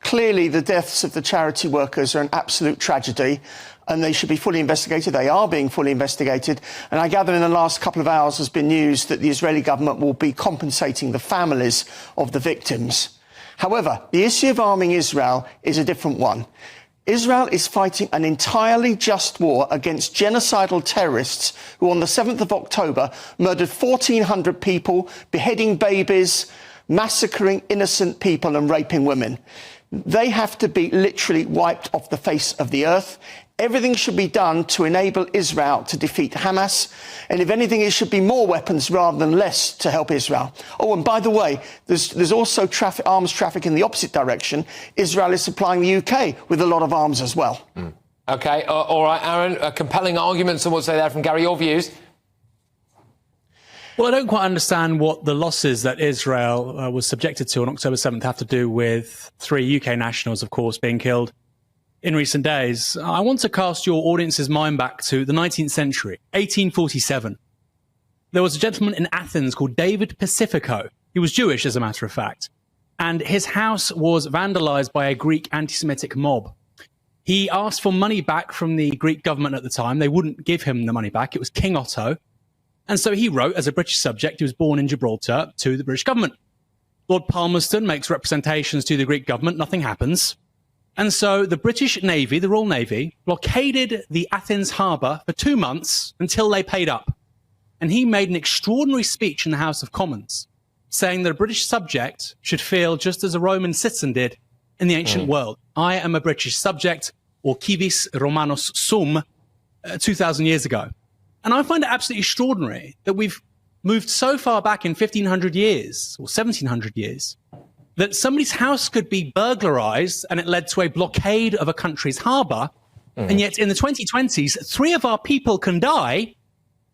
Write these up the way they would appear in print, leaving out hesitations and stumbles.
Clearly, the deaths of the charity workers are an absolute tragedy, and they should be fully investigated. They are being fully investigated. And I gather in the last couple of hours there's been news that the Israeli government will be compensating the families of the victims. However, the issue of arming Israel is a different one. Israel is fighting an entirely just war against genocidal terrorists who on the 7th of October murdered 1,400 people, beheading babies, massacring innocent people and raping women. They have to be literally wiped off the face of the earth. Everything should be done to enable Israel to defeat Hamas. And if anything, it should be more weapons rather than less to help Israel. Oh, and by the way, there's also arms traffic in the opposite direction. Israel is supplying the UK with a lot of arms as well. OK, all right, Aaron, compelling arguments, and we'll say that from Gary. Your views? Well, I don't quite understand what the losses that Israel was subjected to on October 7th have to do with 3 UK nationals, of course, being killed in recent days. I want to cast your audience's mind back to the 19th century, 1847. There was a gentleman in Athens called David Pacifico. He was Jewish, as a matter of fact, and his house was vandalized by a Greek anti-Semitic mob. He asked for money back from the Greek government at the time. They wouldn't give him the money back. It was King Otto. And so he wrote, as a British subject, he was born in Gibraltar, to the British government. Lord Palmerston makes representations to the Greek government. Nothing happens. And so the British Navy, the Royal Navy, blockaded the Athens harbour for 2 months until they paid up. And he made an extraordinary speech in the House of Commons, saying that a British subject should feel just as a Roman citizen did in the ancient world. I am a British subject, or civis Romanos sum, 2,000 years ago. And I find it absolutely extraordinary that we've moved so far back in 1,500 years, or 1,700 years, that somebody's house could be burglarized and it led to a blockade of a country's harbour. And yet in the 2020s, 3 of our people can die.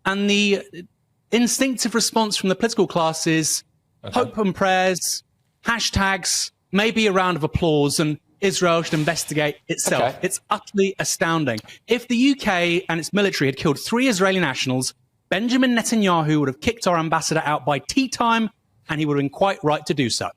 And the instinctive response from the political class is hope and prayers, hashtags, maybe a round of applause, and Israel should investigate itself. Okay. It's utterly astounding. If the UK and its military had killed 3 Israeli nationals, Benjamin Netanyahu would have kicked our ambassador out by tea time, and he would have been quite right to do so.